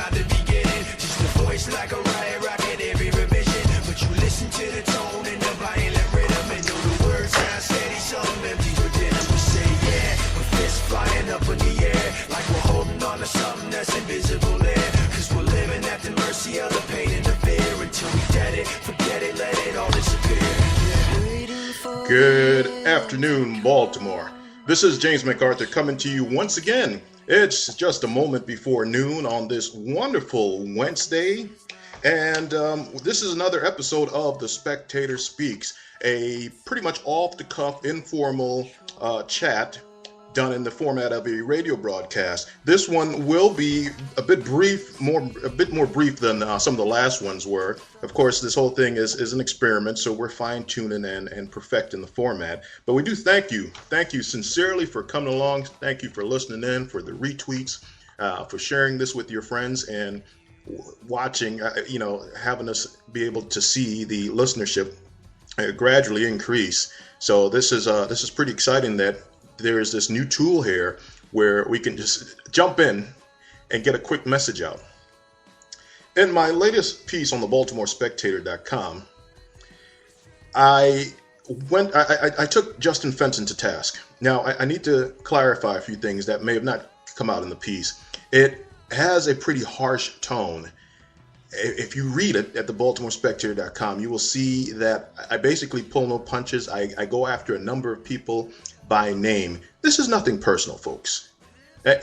not the beginning. Just a voice like a riot rocket every revision. But you listen to the tone and the violent rhythm, and though the words sound steady, some empty within them. We say yeah, a fist flying up in the air, like we're holding on to something that's invisible there. Cause we're living at the mercy of the pain and the fear, until we get it, forget it, let it all disappear. Good afternoon, Baltimore. This is James MacArthur coming to you once again. It's just a moment before noon on this wonderful Wednesday. And this is another episode of The Spectator Speaks, a pretty much off-the-cuff, informal chat done in the format of a radio broadcast. This one will be a bit more brief than some of the last ones were. Of course, this whole thing is an experiment, so we're fine-tuning and perfecting the format. But we do thank you sincerely for coming along. Thank you for listening in, for the retweets, for sharing this with your friends, and watching, having us be able to see the listenership gradually increase. So this is pretty exciting that there is this new tool here where we can just jump in and get a quick message out. In my latest piece on the BaltimoreSpectator.com, I took Justin Fenton to task. Now, I need to clarify a few things that may have not come out in the piece. It has a pretty harsh tone. If you read it at the BaltimoreSpectator.com, you will see that I basically pull no punches. I go after a number of people by name. This is nothing personal, folks.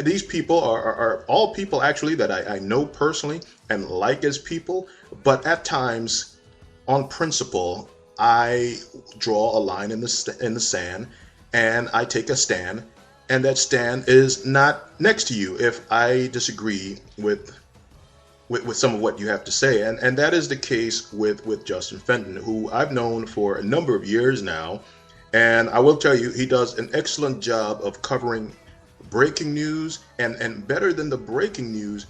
These people are all people actually that I know personally and like as people, but at times, on principle, I draw a line in the sand and I take a stand, and that stand is not next to you if I disagree with some of what you have to say. And that is the case with Justin Fenton, who I've known for a number of years now. And I will tell you, he does an excellent job of covering breaking news, and better than the breaking news,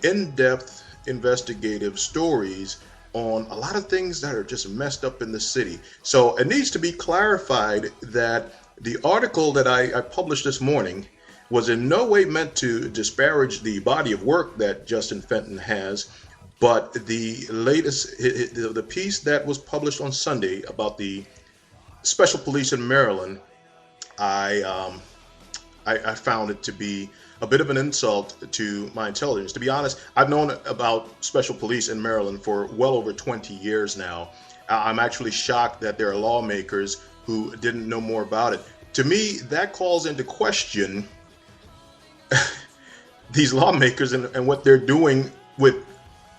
in-depth investigative stories on a lot of things that are just messed up in the city. So it needs to be clarified that the article that I published this morning was in no way meant to disparage the body of work that Justin Fenton has, but the latest, the piece that was published on Sunday about the special police in Maryland, I found it to be a bit of an insult to my intelligence. To be honest, I've known about special police in Maryland for well over 20 years now. I'm actually shocked that there are lawmakers who didn't know more about it. To me, that calls into question these lawmakers and what they're doing with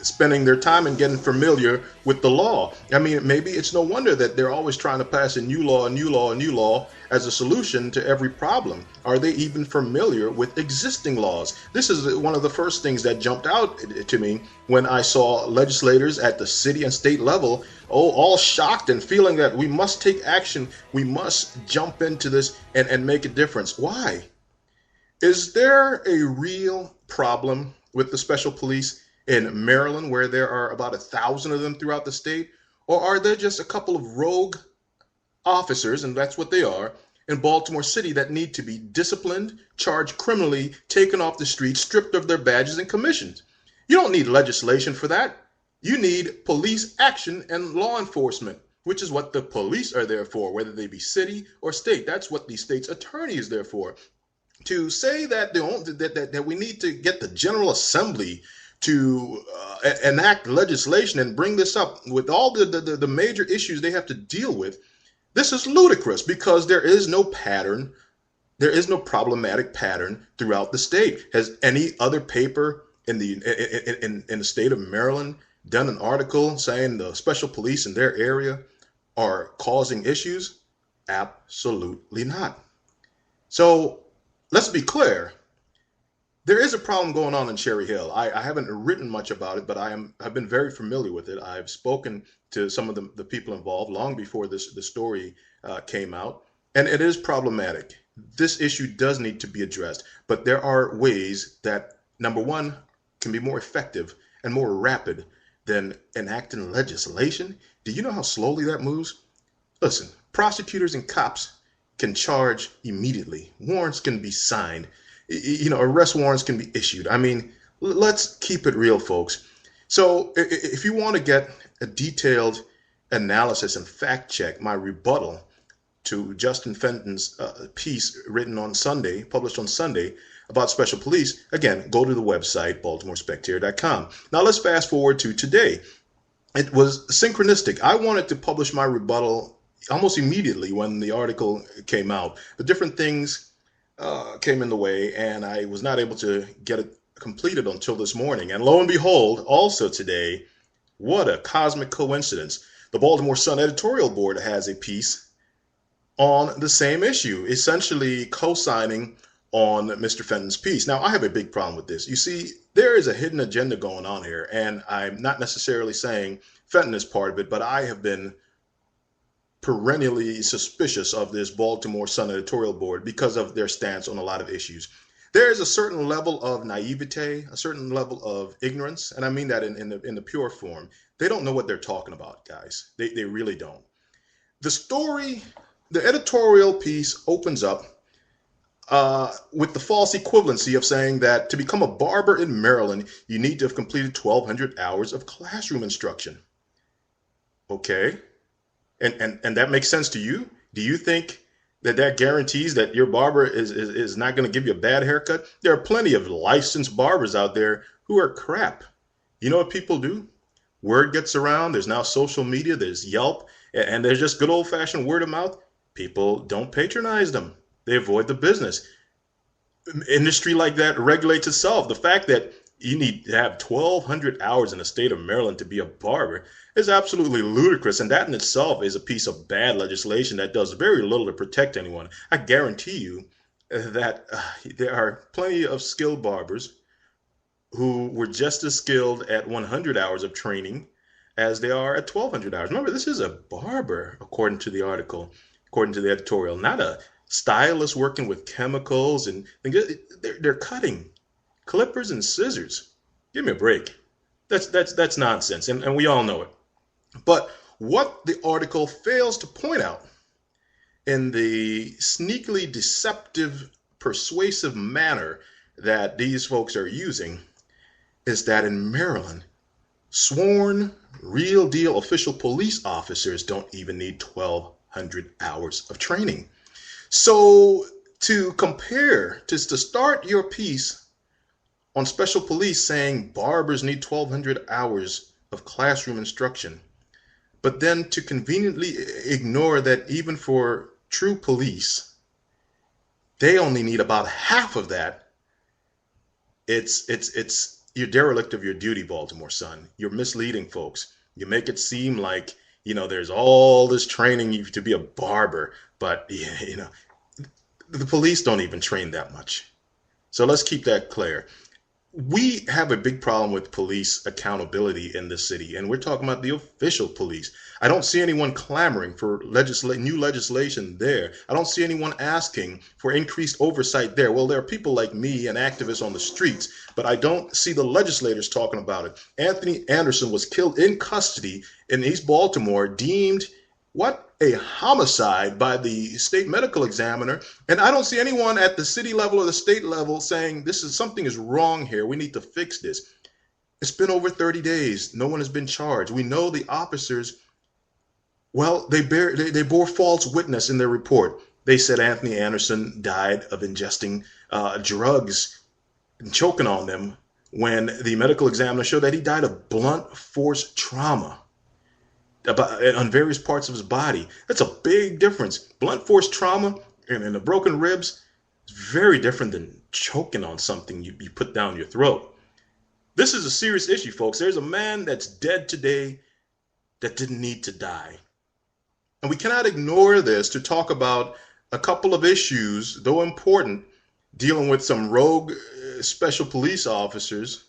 spending their time and getting familiar with the law. I mean, maybe it's no wonder that they're always trying to pass a new law as a solution to every problem. Are they even familiar with existing laws? This is one of the first things that jumped out to me when I saw legislators at the city and state level, all shocked and feeling that we must take action. We must jump into this and make a difference. Why? Is there a real problem with the special police in Maryland, where there are about 1,000 of them throughout the state? Or are there just a couple of rogue officers, and that's what they are, in Baltimore City that need to be disciplined, charged criminally, taken off the street, stripped of their badges and commissions? You don't need legislation for that. You need police action and law enforcement, which is what the police are there for, whether they be city or state. That's what the state's attorney is there for. To say that that we need to get the General Assembly to enact legislation and bring this up with all the major issues they have to deal with, this is ludicrous, because there is no pattern, there is no problematic pattern throughout the state. Has any other paper in the state of Maryland done an article saying the special police in their area are causing issues? Absolutely not. So let's be clear. There is a problem going on in Cherry Hill. I haven't written much about it, but I've been very familiar with it. I've spoken to some of the people involved long before the story came out, and it is problematic. This issue does need to be addressed, but there are ways that, number one, can be more effective and more rapid than enacting legislation. Do you know how slowly that moves? Listen, prosecutors and cops can charge immediately. Warrants can be signed. Arrest warrants can be issued. I mean, Let's keep it real, folks. So if you want to get a detailed analysis and fact check my rebuttal to Justin Fenton's piece written on Sunday, published on Sunday, about special police, again, go to the website, baltimorespectator.com. Now let's fast forward to today. It was synchronistic. I wanted to publish my rebuttal almost immediately when the article came out. But different things came in the way, and I was not able to get it completed until this morning. And lo and behold, also today, what a cosmic coincidence. The Baltimore Sun editorial board has a piece on the same issue, essentially co-signing on Mr. Fenton's piece. Now, I have a big problem with this. You see, there is a hidden agenda going on here, and I'm not necessarily saying Fenton is part of it, but I have been perennially suspicious of this Baltimore Sun editorial board because of their stance on a lot of issues. There is a certain level of naivete, a certain level of ignorance, and I mean that in the pure form. They don't know what they're talking about, guys. They really don't. The story, the editorial piece opens up with the false equivalency of saying that to become a barber in Maryland, you need to have completed 1,200 hours of classroom instruction. Okay. And that makes sense to you? Do you think that guarantees that your barber is not going to give you a bad haircut? There are plenty of licensed barbers out there who are crap. You know what people do? Word gets around. There's now social media. There's Yelp. And there's just good old-fashioned word of mouth. People don't patronize them. They avoid the business. Industry like that regulates itself. The fact that you need to have 1,200 hours in the state of Maryland to be a barber is absolutely ludicrous. And that in itself is a piece of bad legislation that does very little to protect anyone. I guarantee you that there are plenty of skilled barbers who were just as skilled at 100 hours of training as they are at 1,200 hours. Remember, this is a barber, according to the article, according to the editorial, not a stylist working with chemicals and they're cutting clippers and scissors. Give me a break. That's nonsense, and we all know it. But what the article fails to point out in the sneakily deceptive, persuasive manner that these folks are using is that in Maryland, sworn, real deal official police officers don't even need 1,200 hours of training. So to compare, to start your piece on special police saying barbers need 1,200 hours of classroom instruction, but then to conveniently ignore that even for true police, they only need about half of that. It's you're derelict of your duty, Baltimore Sun. You're misleading folks. You make it seem like, there's all this training to be a barber, but, the police don't even train that much. So let's keep that clear. We have a big problem with police accountability in this city, and we're talking about the official police. I don't see anyone clamoring for new legislation there. I don't see anyone asking for increased oversight there. Well, there are people like me and activists on the streets, but I don't see the legislators talking about it. Anthony Anderson was killed in custody in East Baltimore, deemed a homicide by the state medical examiner. And I don't see anyone at the city level or the state level saying something is wrong here. We need to fix this. It's been over 30 days. No one has been charged. We know the officers, they bore false witness in their report. They said Anthony Anderson died of ingesting drugs and choking on them when the medical examiner showed that he died of blunt force trauma on various parts of his body. That's a big difference. Blunt force trauma and the broken ribs is very different than choking on something you put down your throat. This is a serious issue, folks. There's a man that's dead today that didn't need to die. And we cannot ignore this to talk about a couple of issues, though important, dealing with some rogue special police officers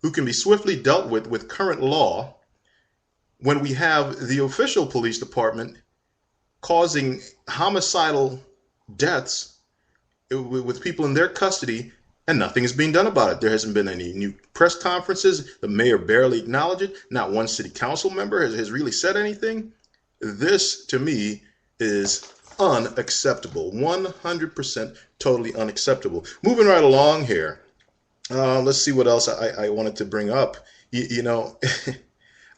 who can be swiftly dealt with current law, when we have the official police department causing homicidal deaths with people in their custody, and nothing is being done about it. There hasn't been any new press conferences. The mayor barely acknowledged it. Not one city council member has really said anything. This, to me, is unacceptable. 100% totally unacceptable. Moving right along here. Let's see what else I wanted to bring up. You know,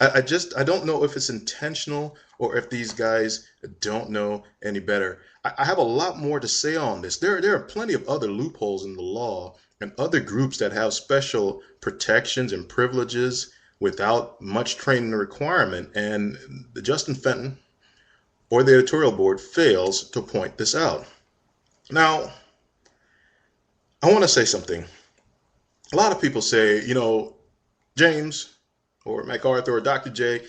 I don't know if it's intentional or if these guys don't know any better. I have a lot more to say on this. There are plenty of other loopholes in the law and other groups that have special protections and privileges without much training requirement. And the Justin Fenton or the editorial board fails to point this out. Now, I want to say something. A lot of people say, James or MacArthur or Dr. J,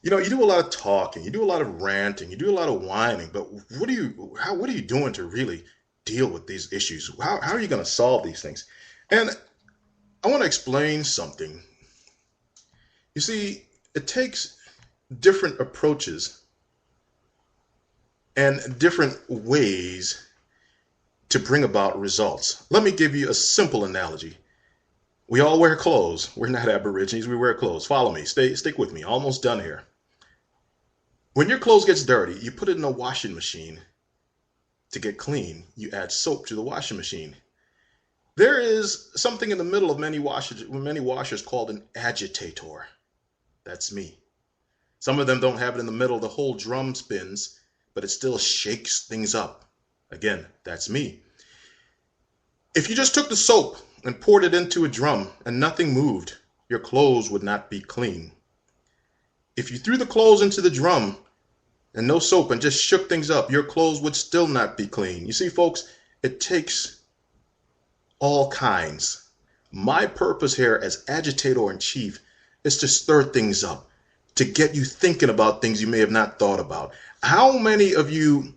you do a lot of talking, you do a lot of ranting, you do a lot of whining, but what are you doing to really deal with these issues? How are you going to solve these things? And I want to explain something. You see, it takes different approaches and different ways to bring about results. Let me give you a simple analogy. We all wear clothes. We're not Aborigines. We wear clothes. Follow me. Stick with me. Almost done here. When your clothes gets dirty, you put it in a washing machine to get clean. You add soap to the washing machine. There is something in the middle of many washers called an agitator. That's me. Some of them don't have it in the middle. The whole drum spins, but it still shakes things up. Again, that's me. If you just took the soap and poured it into a drum and nothing moved, your clothes would not be clean. If you threw the clothes into the drum and no soap and just shook things up, your clothes would still not be clean. You see, folks, it takes all kinds. My purpose here as agitator in chief is to stir things up, to get you thinking about things you may have not thought about. How many of you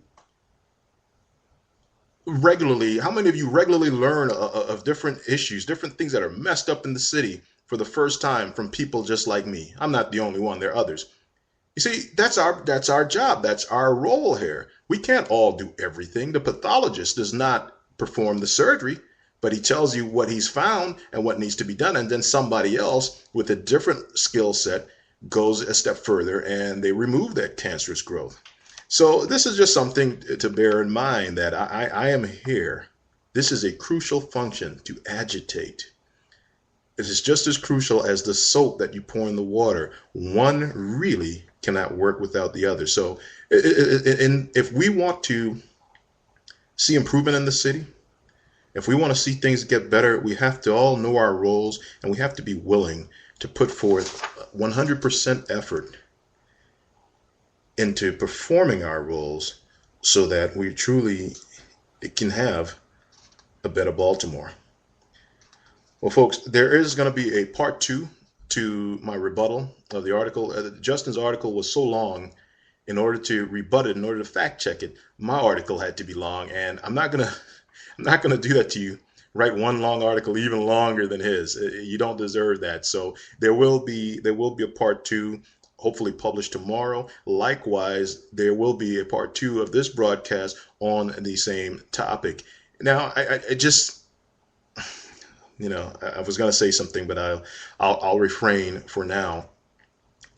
regularly learn of different issues, different things that are messed up in the city for the first time from people just like me? I'm not the only one. There are others. You see, that's our job. That's our role here. We can't all do everything. The pathologist does not perform the surgery, but he tells you what he's found and what needs to be done. And then somebody else with a different skill set goes a step further and they remove that cancerous growth. So this is just something to bear in mind, that I am here. This is a crucial function, to agitate. It is just as crucial as the soap that you pour in the water. One really cannot work without the other. So if we want to see improvement in the city, if we want to see things get better, we have to all know our roles, and we have to be willing to put forth 100% effort into performing our roles so that we truly can have a better Baltimore. Well, folks, there is going to be a part 2 to my rebuttal of the article. Justin's article was so long. In order to rebut it, in order to fact check it, my article had to be long, and I'm not gonna do that to you. Write one long article even longer than his. You don't deserve that. So there will be a part 2. Hopefully published tomorrow. Likewise, there will be a part 2 of this broadcast on the same topic. Now, I just, I was going to say something, but I'll refrain for now.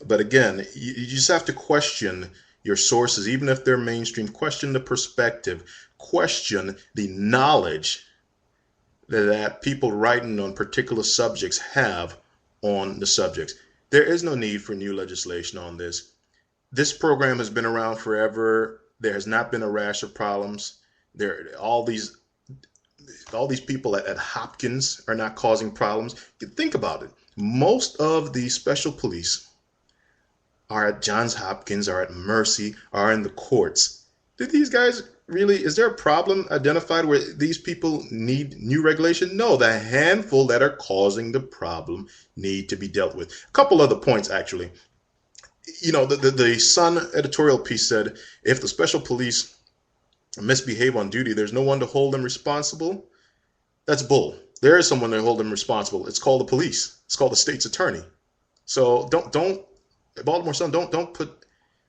But again, you just have to question your sources, even if they're mainstream. Question the perspective. Question the knowledge that people writing on particular subjects have on the subjects. There is no need for new legislation on this. This program has been around forever. There has not been a rash of problems. All these people at Hopkins are not causing problems. Think about it. Most of the special police are at Johns Hopkins, are at Mercy, are in the courts. Did these guys really, is there a problem identified where these people need new regulation? No, the handful that are causing the problem need to be dealt with. A couple other points, actually. The Sun editorial piece said, if the special police misbehave on duty, there's no one to hold them responsible. That's bull. There is someone to hold them responsible. It's called the police. It's called the state's attorney. So don't Baltimore Sun, don't put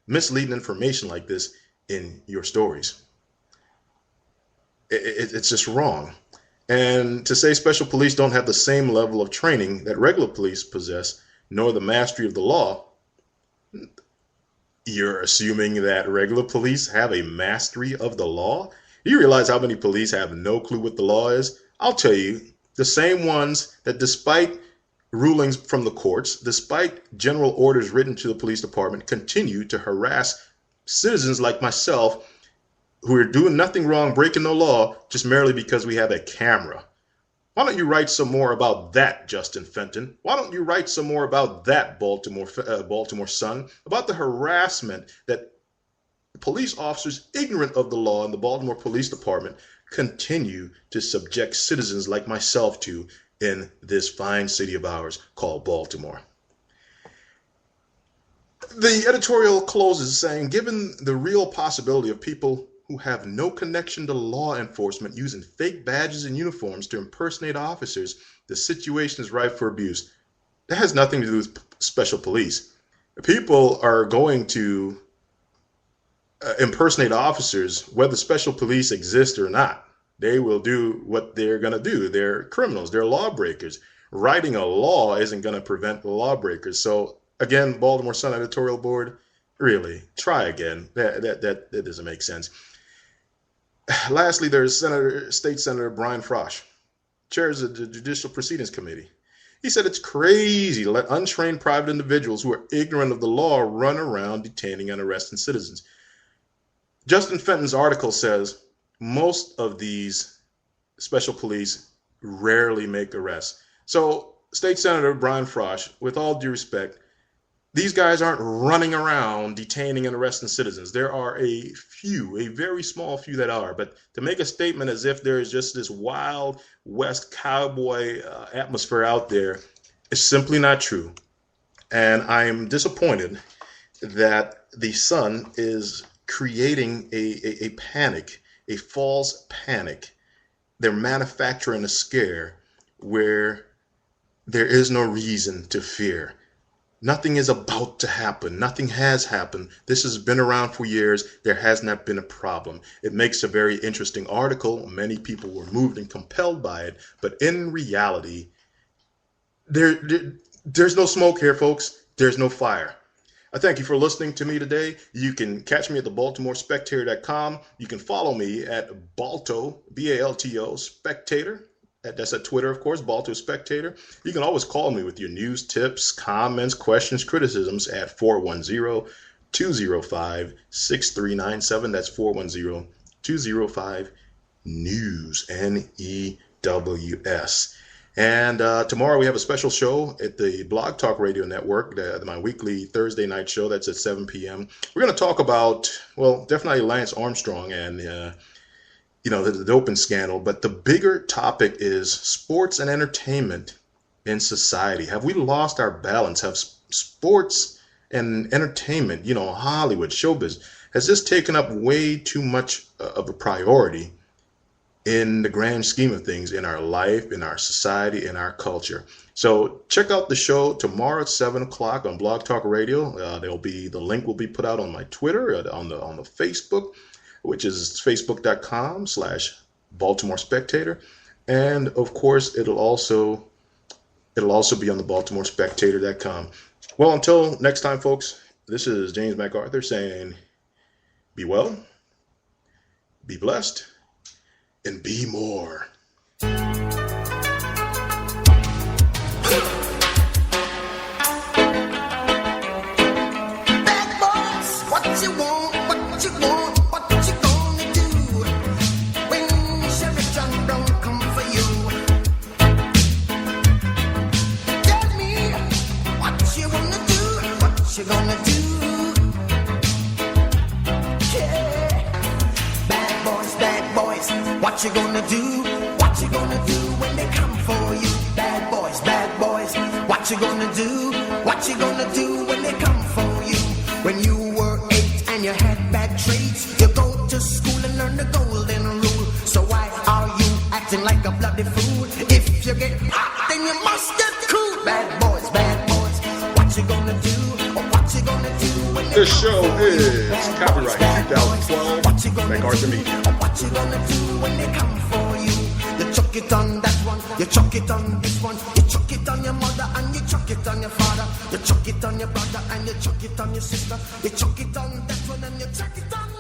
misleading information like this in your stories. It's just wrong. And to say special police don't have the same level of training that regular police possess, nor the mastery of the law, you're assuming that regular police have a mastery of the law? You realize how many police have no clue what the law is? I'll tell you, The same ones that, despite rulings from the courts, despite general orders written to the police department, continue to harass citizens like myself who are doing nothing wrong, breaking no law, just merely because we have a camera. Why don't you write some more about that, Justin Fenton? Why don't you write some more about that, Baltimore Sun, about the harassment that police officers ignorant of the law in the Baltimore Police Department continue to subject citizens like myself to in this fine city of ours called Baltimore. The editorial closes saying, given the real possibility of people who have no connection to law enforcement using fake badges and uniforms to impersonate officers, the situation is ripe for abuse. That has nothing to do with special police. People are going to impersonate officers whether special police exist or not. They will do what they're going to do. They're criminals. They're lawbreakers. Writing a law isn't going to prevent the lawbreakers. So again, Baltimore Sun editorial board, really, try again. That doesn't make sense. Lastly, there's State Senator Brian Frosh, chairs the Judicial Proceedings Committee. He said it's crazy to let untrained private individuals who are ignorant of the law run around detaining and arresting citizens. Justin Fenton's article says most of these special police rarely make arrests. So, State Senator Brian Frosh, with all due respect, these guys aren't running around detaining and arresting citizens. There are a few, a very small few that are. But to make a statement as if there is just this wild West cowboy atmosphere out there is simply not true. And I am disappointed that the Sun is creating a panic, a false panic. They're manufacturing a scare where there is no reason to fear. Nothing is about to happen. Nothing has happened. This has been around for years. There has not been a problem. It makes a very interesting article. Many people were moved and compelled by it. But in reality, there's no smoke here, folks. There's no fire. I thank you for listening to me today. You can catch me at the BaltimoreSpectator.com. You can follow me at Balto, B-A-L-T-O, Spectator. That's at Twitter, of course, Balto Spectator. You can always call me with your news, tips, comments, questions, criticisms at 410-205-6397. That's 410-205-NEWS, N-E-W-S. And tomorrow we have a special show at the Blog Talk Radio Network, my weekly Thursday night show. That's at 7 p.m. We're going to talk about, well, definitely Lance Armstrong and the doping scandal, but the bigger topic is sports and entertainment in society. Have we lost our balance? Have sports and entertainment, Hollywood, showbiz, has this taken up way too much of a priority in the grand scheme of things in our life, in our society, in our culture? So check out the show tomorrow at 7 o'clock on Blog Talk Radio. The link will be put out on my Twitter, on the Facebook, which is facebook.com/Baltimore Spectator. And of course, it'll also be on the BaltimoreSpectator.com. Well, until next time, folks, this is James MacArthur saying, be well, be blessed, and be more. Bad boys, what you want, what you want. You gonna do? Yeah. Bad boys, what you gonna do? What you gonna do when they come for you? Bad boys, what you gonna do? What you gonna do when they come for you? When you were 8 and you had bad traits, you go to school and learn the golden rule. So why are you acting like a bloody fool? If you get hot, then you must get cool. Bad boys, what you gonna do? This show is copyright 2012. MacArthur Media. What you gonna do when they come for you? You chuck it on that one, you chuck it on this one, you chuck it on your mother and you chuck it on your father, you chuck it on your brother and you chuck it on your sister, you chuck it on that one and you chuck it on